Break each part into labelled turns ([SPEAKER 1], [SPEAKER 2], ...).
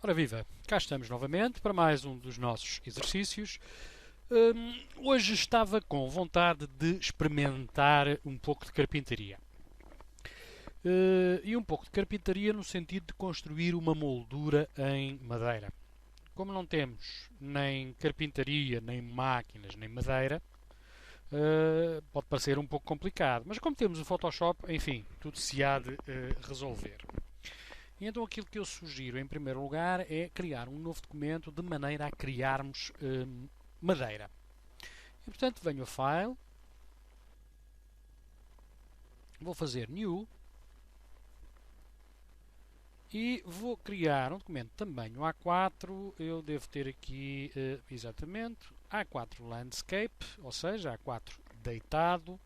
[SPEAKER 1] Ora viva, cá estamos novamente para mais um dos nossos exercícios. Hoje estava com vontade de experimentar um pouco de carpintaria. E um pouco de carpintaria no sentido de construir uma moldura em madeira. Como não temos nem carpintaria, nem máquinas, nem madeira, pode parecer um pouco complicado. Mas como temos o Photoshop, enfim, tudo se há de resolver. E então aquilo que eu sugiro em primeiro lugar é criar um novo documento de maneira a criarmos madeira. E portanto venho a File, vou fazer New e vou criar um documento de tamanho A4. Eu devo ter aqui exatamente A4 Landscape, ou seja, A4 deitado.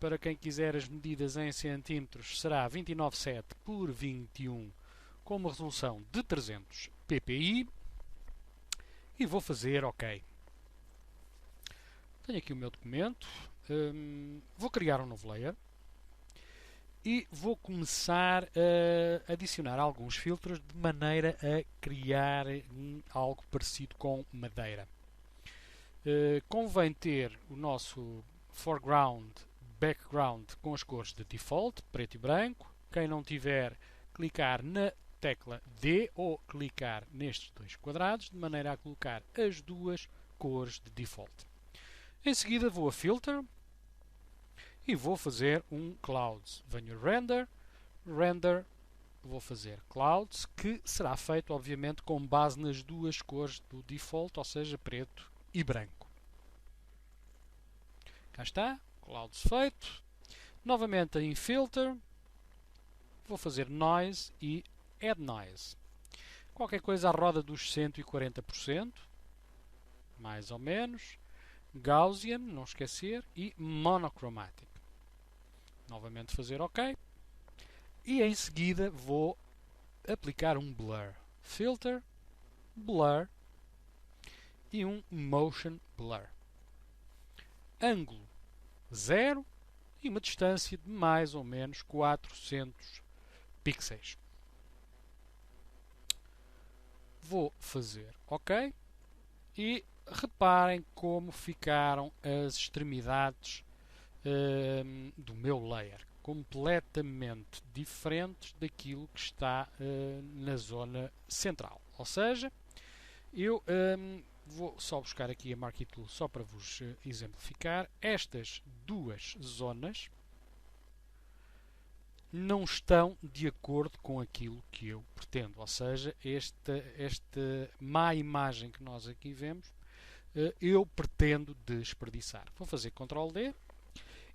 [SPEAKER 1] Para quem quiser as medidas em centímetros será 29,7 por 21 com uma resolução de 300 ppi e vou fazer OK. Tenho aqui o meu documento, vou criar um novo layer e vou começar a adicionar alguns filtros de maneira a criar algo parecido com madeira. Convém ter o nosso foreground, background com as cores de default, preto e branco. Quem não tiver, clicar na tecla D ou clicar nestes dois quadrados, de maneira a colocar as duas cores de default. Em seguida vou a Filter e vou fazer um Clouds. Venho a Render, vou fazer Clouds, que será feito obviamente com base nas duas cores do default, ou seja, preto e branco. Cá está, Clouds feito. Novamente em Filter, vou fazer Noise e Add Noise. Qualquer coisa à roda dos 140%, mais ou menos. Gaussian, não esquecer, e Monochromatic. Novamente fazer OK. E em seguida vou aplicar um Blur. Filter, Blur e um Motion Blur. Ângulo 0 e uma distância de mais ou menos 400 pixels. Vou fazer OK e reparem como ficaram as extremidades do meu layer, completamente diferentes daquilo que está na zona central. Ou seja, eu vou só buscar aqui a Marquee Tool só para vos exemplificar. Estas duas zonas não estão de acordo com aquilo que eu pretendo. Ou seja, esta má imagem que nós aqui vemos, eu pretendo desperdiçar. Vou fazer Ctrl D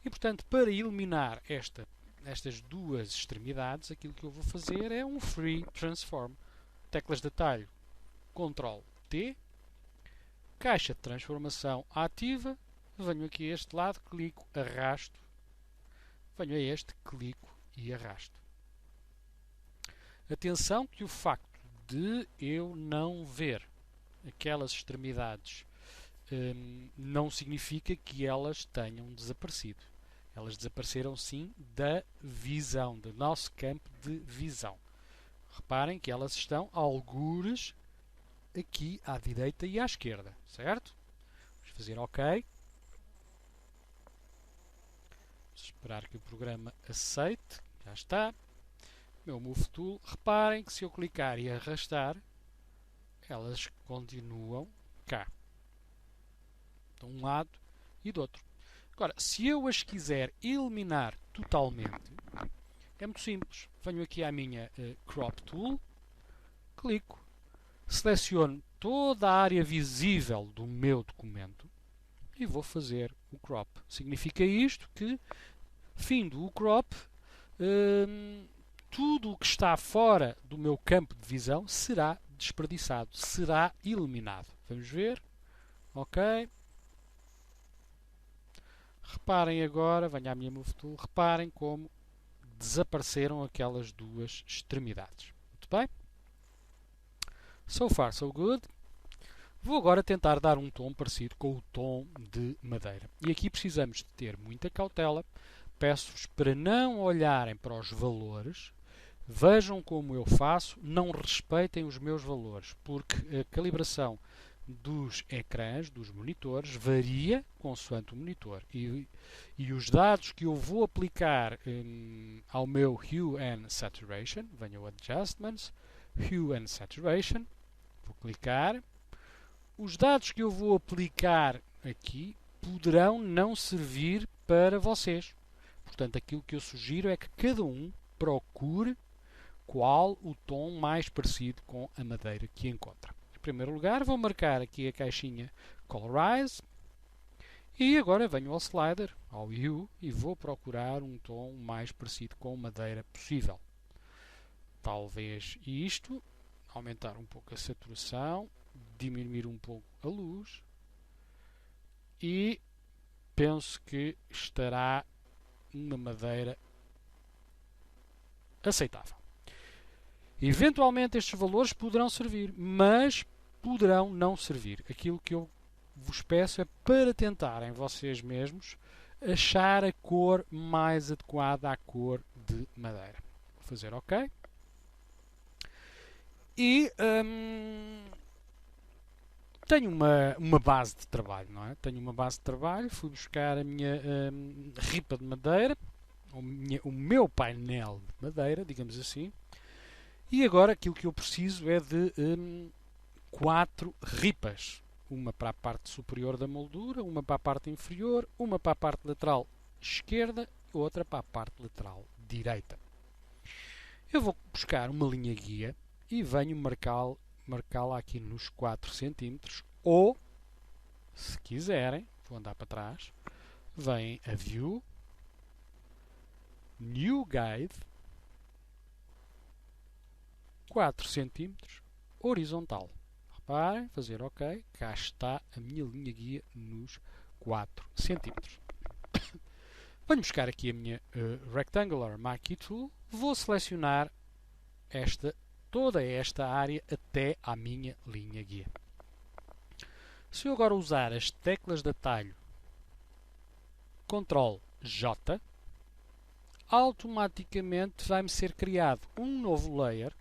[SPEAKER 1] e, portanto, para eliminar estas duas extremidades, aquilo que eu vou fazer é um Free Transform. Teclas de atalho Ctrl T, caixa de transformação ativa, venho aqui a este lado, clico, arrasto, venho a este, clico e arrasto. Atenção que o facto de eu não ver aquelas extremidades não significa que elas tenham desaparecido. Elas desapareceram sim da visão, do nosso campo de visão. Reparem que elas estão algures aqui à direita e à esquerda, certo? Vamos fazer OK. Vamos esperar que o programa aceite. Já está. Meu Move Tool. Reparem que se eu clicar e arrastar, elas continuam cá. De um lado e do outro. Agora, se eu as quiser eliminar totalmente, é muito simples. Venho aqui à minha Crop Tool, clico, seleciono toda a área visível do meu documento e vou fazer o crop. Significa isto que, findo o crop, tudo o que está fora do meu campo de visão será desperdiçado, será eliminado. Vamos ver. OK. Reparem agora, venho à minha Move Tool, reparem como desapareceram aquelas duas extremidades. Muito bem. So far, so good. Vou agora tentar dar um tom parecido com o tom de madeira. E aqui precisamos de ter muita cautela. Peço-vos para não olharem para os valores, Vejam como eu faço, não respeitem os meus valores, porque a calibração dos ecrãs, dos monitores, varia consoante o monitor. E os dados que eu vou aplicar ao meu Hue and Saturation, venho ao Adjustments, Hue and Saturation, vou clicar. Os dados que eu vou aplicar aqui poderão não servir para vocês. Portanto, aquilo que eu sugiro é que cada um procure qual o tom mais parecido com a madeira que encontra. Em primeiro lugar, vou marcar aqui a caixinha Colorize e agora venho ao slider, ao Hue, e vou procurar um tom mais parecido com madeira possível. Talvez isto, aumentar um pouco a saturação, diminuir um pouco a luz e penso que estará uma madeira aceitável. Eventualmente estes valores poderão servir, mas poderão não servir. Aquilo que eu vos peço é para tentarem vocês mesmos achar a cor mais adequada à cor de madeira. Vou fazer OK. E tenho uma base de trabalho, não é? Tenho uma base de trabalho, fui buscar a minha ripa de madeira, o meu painel de madeira, digamos assim, e agora aquilo que eu preciso é de 4 ripas. Uma para a parte superior da moldura, uma para a parte inferior, uma para a parte lateral esquerda e outra para a parte lateral direita. Eu vou buscar uma linha guia e venho marcá-la aqui nos 4 cm ou, se quiserem, vou andar para trás, vem a View, New Guide, 4 cm, horizontal. Reparem, fazer OK, cá está a minha linha guia nos 4 cm. Venho buscar aqui a minha Rectangular Marquee Tool, vou selecionar toda esta área até à minha linha guia. Se eu agora usar as teclas de atalho Ctrl J, automaticamente vai-me ser criado um novo layer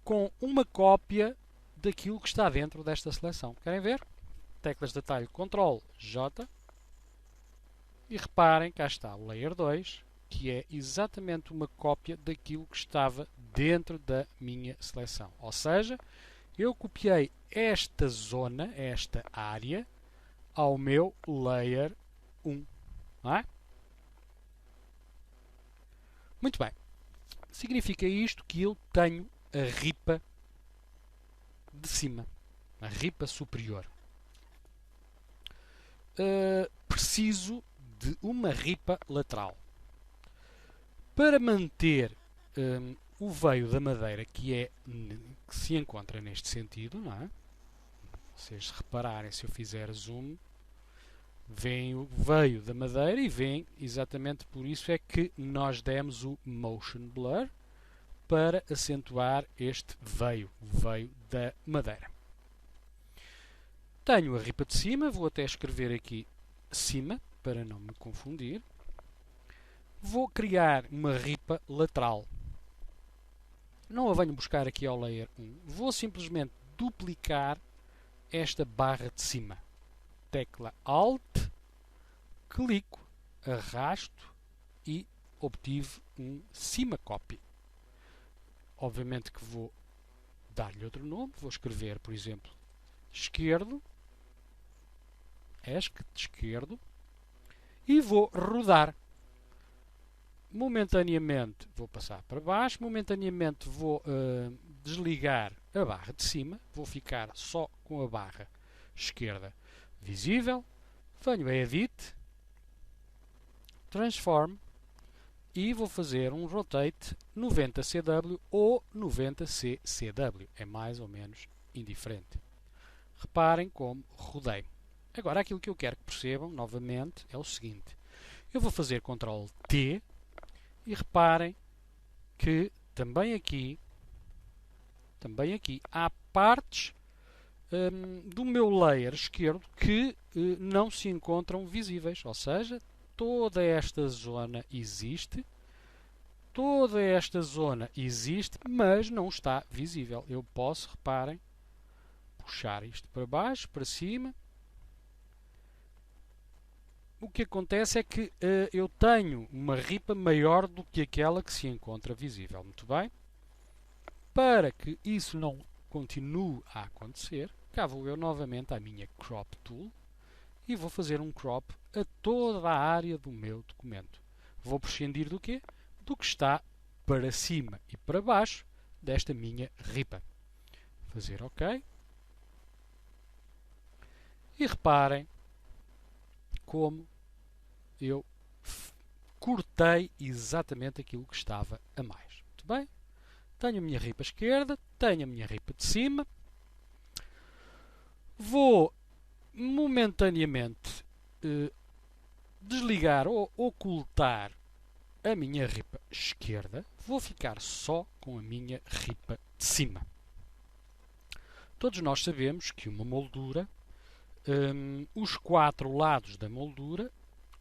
[SPEAKER 1] com uma cópia daquilo que está dentro desta seleção. Querem ver? Teclas de atalho Ctrl J e reparem, cá está o Layer 2, que é exatamente uma cópia daquilo que estava dentro da minha seleção. Ou seja, eu copiei esta zona, esta área, ao meu Layer 1. Não é? Muito bem. Significa isto que eu tenho a ripa de cima, a ripa superior. Preciso de uma ripa lateral. Para manter o veio da madeira que se encontra neste sentido, não é? Vocês repararem, se eu fizer zoom, vem o veio da madeira e vem exatamente por isso é que nós demos o Motion Blur para acentuar este veio, o veio da madeira. Tenho a ripa de cima, vou até escrever aqui cima, para não me confundir. Vou criar uma ripa lateral. Não a venho buscar aqui ao Layer 1. Vou simplesmente duplicar esta barra de cima. Tecla Alt, clico, arrasto e obtive um cima copy. Obviamente que vou dar-lhe outro nome. Vou escrever, por exemplo, esquerdo, ESC de esquerdo, e vou rodar. Momentaneamente vou passar para baixo, momentaneamente vou desligar a barra de cima, vou ficar só com a barra esquerda visível, venho a Edit, Transform e vou fazer um Rotate 90 CW ou 90 CW, é mais ou menos indiferente. Reparem como rodei. Agora aquilo que eu quero que percebam novamente é o seguinte, eu vou fazer Ctrl T e reparem que também aqui há partes do meu layer esquerdo que não se encontram visíveis, ou seja, toda esta zona existe, toda esta zona existe, mas não está visível. Eu posso, reparem, puxar isto para baixo, para cima. O que acontece é que eu tenho uma ripa maior do que aquela que se encontra visível. Muito bem. Para que isso não continue a acontecer, cá vou eu novamente à minha Crop Tool e vou fazer um crop a toda a área do meu documento. Vou prescindir do quê? Do que está para cima e para baixo desta minha ripa. Fazer OK. E reparem como eu cortei exatamente aquilo que estava a mais. Muito bem? Tenho a minha ripa esquerda, tenho a minha ripa de cima. Vou momentaneamente desligar ou ocultar a minha ripa esquerda. Vou ficar só com a minha ripa de cima. Todos nós sabemos que uma moldura, os 4 lados da moldura,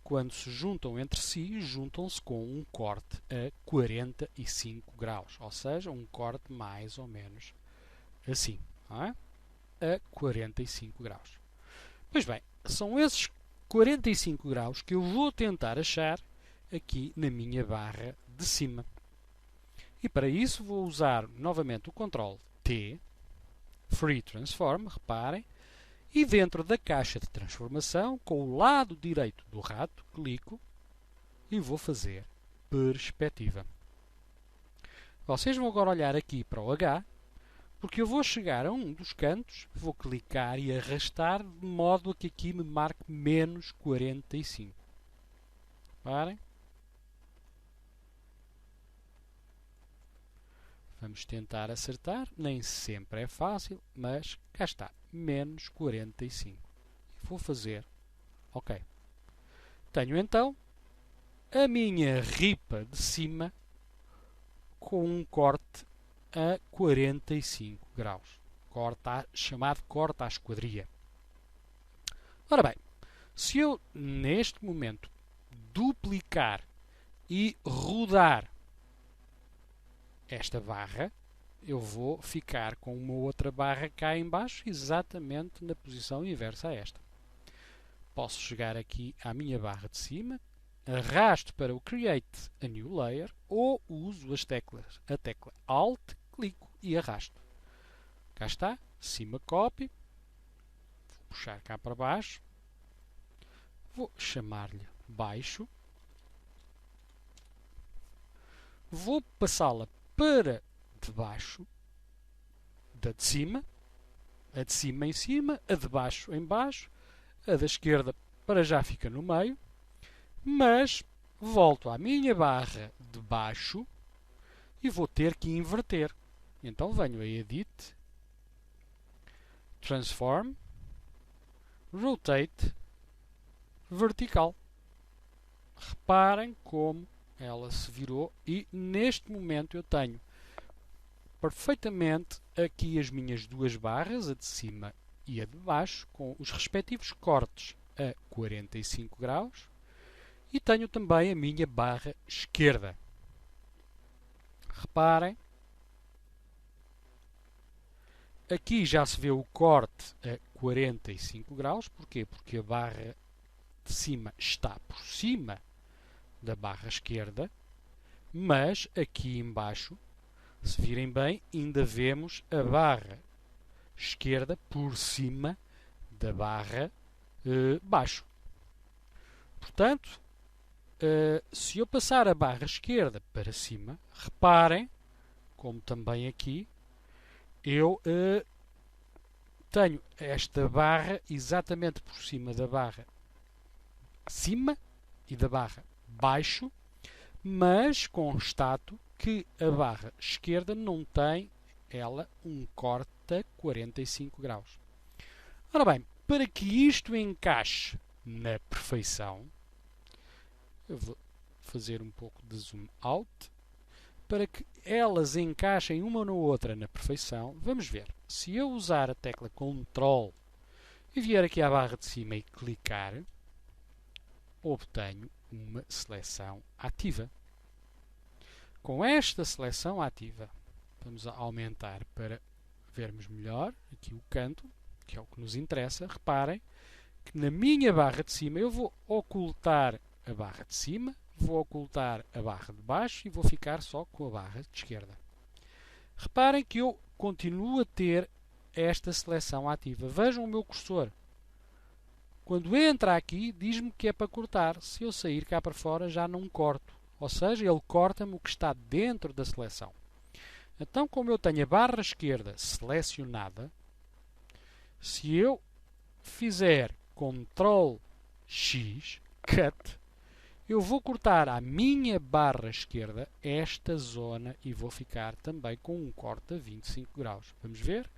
[SPEAKER 1] quando se juntam entre si, juntam-se com um corte a 45 graus. Ou seja, um corte mais ou menos assim. Não é? A 45 graus. Pois bem, são esses 45 graus que eu vou tentar achar aqui na minha barra de cima. E para isso vou usar novamente o Ctrl T, Free Transform, reparem, e dentro da caixa de transformação, com o lado direito do rato, clico e vou fazer perspectiva. Vocês vão agora olhar aqui para o H, porque eu vou chegar a um dos cantos, vou clicar e arrastar de modo a que aqui me marque menos 45. Reparem. Vamos tentar acertar, nem sempre é fácil, mas cá está, menos 45. Vou fazer OK. Tenho então a minha ripa de cima com um corte a 45 graus. Chamado corte à esquadria. Ora bem, se eu neste momento duplicar e rodar esta barra, eu vou ficar com uma outra barra cá em baixo, exatamente na posição inversa a esta. Posso chegar aqui à minha barra de cima, arrasto para o Create a New Layer ou uso a tecla Alt, clico e arrasto. Cá está, cima Copy, vou puxar cá para baixo, vou chamar-lhe baixo, vou passá-la para debaixo da de cima, a de cima em cima, a de baixo em baixo, a da esquerda para já fica no meio, mas volto à minha barra de baixo e vou ter que inverter. Então venho a Edit, Transform, Rotate, Vertical. Reparem como ela se virou e neste momento eu tenho perfeitamente aqui as minhas duas barras, a de cima e a de baixo, com os respectivos cortes a 45 graus e tenho também a minha barra esquerda. Reparem, aqui já se vê o corte a 45 graus, porquê? Porque a barra de cima está por cima da barra esquerda, mas aqui embaixo, se virem bem, ainda vemos a barra esquerda por cima da barra baixo. Portanto, se eu passar a barra esquerda para cima, reparem, como também aqui, eu tenho esta barra exatamente por cima da barra cima e da barra baixo, mas constato que a barra esquerda não tem, ela, um corte a 45 graus. Ora bem, para que isto encaixe na perfeição, eu vou fazer um pouco de zoom out, para que elas encaixem uma na outra na perfeição, vamos ver. Se eu usar a tecla Ctrl e vier aqui à barra de cima e clicar, obtenho uma seleção ativa. com esta seleção ativa. Vamos aumentar para vermos melhor aqui o canto, que é o que nos interessa. Reparem que na minha barra de cima eu vou ocultar a barra de cima, vou ocultar a barra de baixo e vou ficar só com a barra de esquerda. Reparem que eu continuo a ter esta seleção ativa. Vejam o meu cursor. Quando entra aqui, diz-me que é para cortar. Se eu sair cá para fora, já não corto. Ou seja, ele corta-me o que está dentro da seleção. Então, como eu tenho a barra esquerda selecionada, se eu fizer Ctrl X, Cut, eu vou cortar à minha barra esquerda esta zona e vou ficar também com um corte a 25 graus. Vamos ver?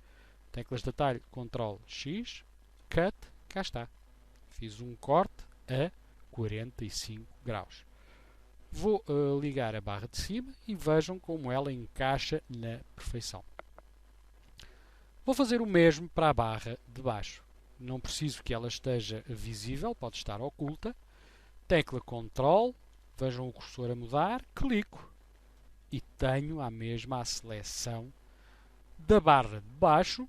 [SPEAKER 1] Teclas de atalho, Ctrl X, Cut, cá está. Fiz um corte a 45 graus. Vou ligar a barra de cima e vejam como ela encaixa na perfeição. Vou fazer o mesmo para a barra de baixo. Não preciso que ela esteja visível, pode estar oculta. Tecla Ctrl, vejam o cursor a mudar, clico e tenho a mesma seleção da barra de baixo,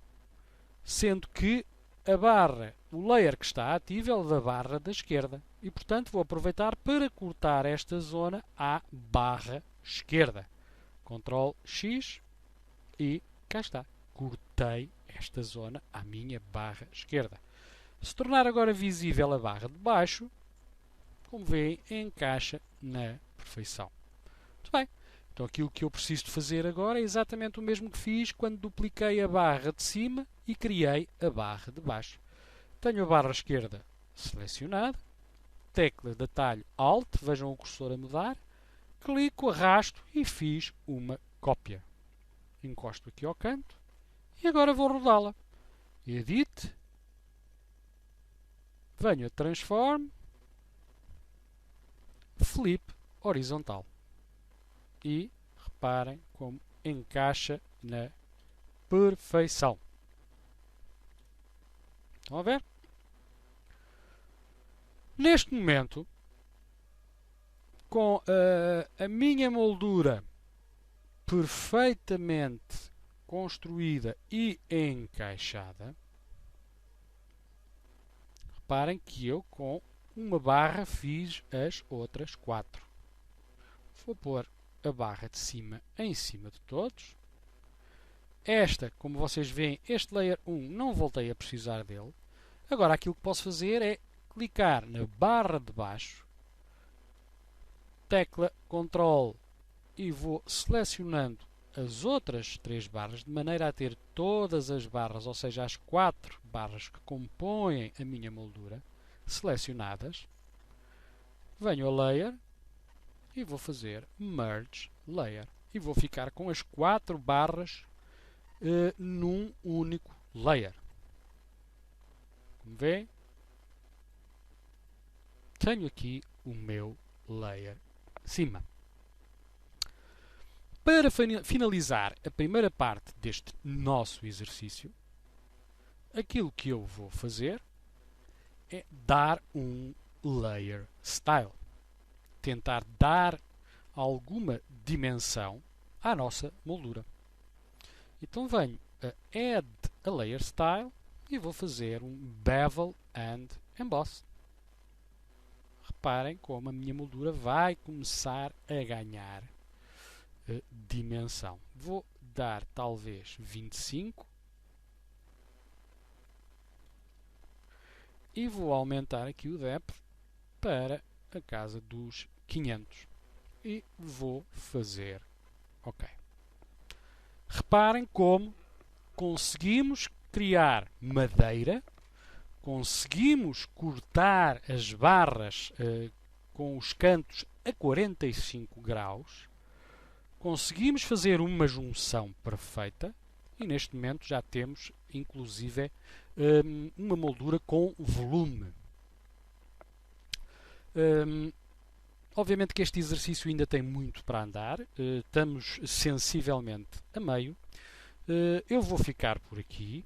[SPEAKER 1] sendo que a barra, o layer que está ativo é o da barra da esquerda. E, portanto, vou aproveitar para cortar esta zona à barra esquerda. Ctrl X e cá está. Cortei esta zona à minha barra esquerda. Se tornar agora visível a barra de baixo, como veem, encaixa na perfeição. Muito bem. Então aquilo que eu preciso de fazer agora é exatamente o mesmo que fiz quando dupliquei a barra de cima e criei a barra de baixo. Tenho a barra esquerda selecionada, tecla de atalho Alt, vejam o cursor a mudar, clico, arrasto e fiz uma cópia. Encosto aqui ao canto e agora vou rodá-la. Edit, venho a Transform, Flip horizontal. E reparem como encaixa na perfeição. Estão a ver? Neste momento, com a minha moldura perfeitamente construída e encaixada, reparem que eu com uma barra fiz as outras 4. Vou pôr a barra de cima em cima de todos. Esta, como vocês veem, este layer 1 não voltei a precisar dele. Agora aquilo que posso fazer é clicar na barra de baixo, tecla Ctrl e vou selecionando as outras 3 barras de maneira a ter todas as barras, ou seja, as 4 barras que compõem a minha moldura, selecionadas. Venho a Layer e vou fazer Merge Layer. E vou ficar com as 4 barras num único layer. Como veem, tenho aqui o meu layer cima. Para finalizar a primeira parte deste nosso exercício, aquilo que eu vou fazer é dar um layer style. Tentar dar alguma dimensão à nossa moldura. Então venho a Add a Layer Style e vou fazer um Bevel and Emboss. Reparem como a minha moldura vai começar a ganhar dimensão. Vou dar talvez 25 e vou aumentar aqui o depth para a casa dos 500 e vou fazer OK. Reparem como conseguimos criar madeira, conseguimos cortar as barras com os cantos a 45 graus, conseguimos fazer uma junção perfeita e neste momento já temos inclusive uma moldura com volume. Obviamente que este exercício ainda tem muito para andar, estamos sensivelmente a meio. Eu vou ficar por aqui,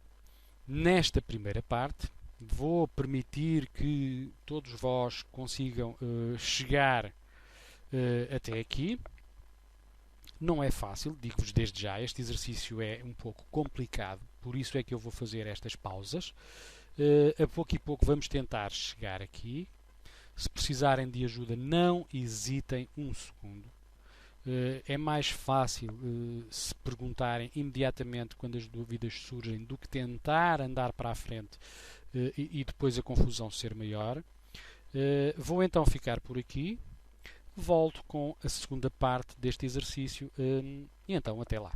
[SPEAKER 1] nesta primeira parte, vou permitir que todos vós consigam chegar até aqui. Não é fácil, digo-vos desde já, este exercício é um pouco complicado, por isso é que eu vou fazer estas pausas. A pouco e pouco vamos tentar chegar aqui. Se precisarem de ajuda, não hesitem um segundo. É mais fácil se perguntarem imediatamente quando as dúvidas surgem do que tentar andar para a frente e depois a confusão ser maior. Vou então ficar por aqui. Volto com a segunda parte deste exercício e então até lá.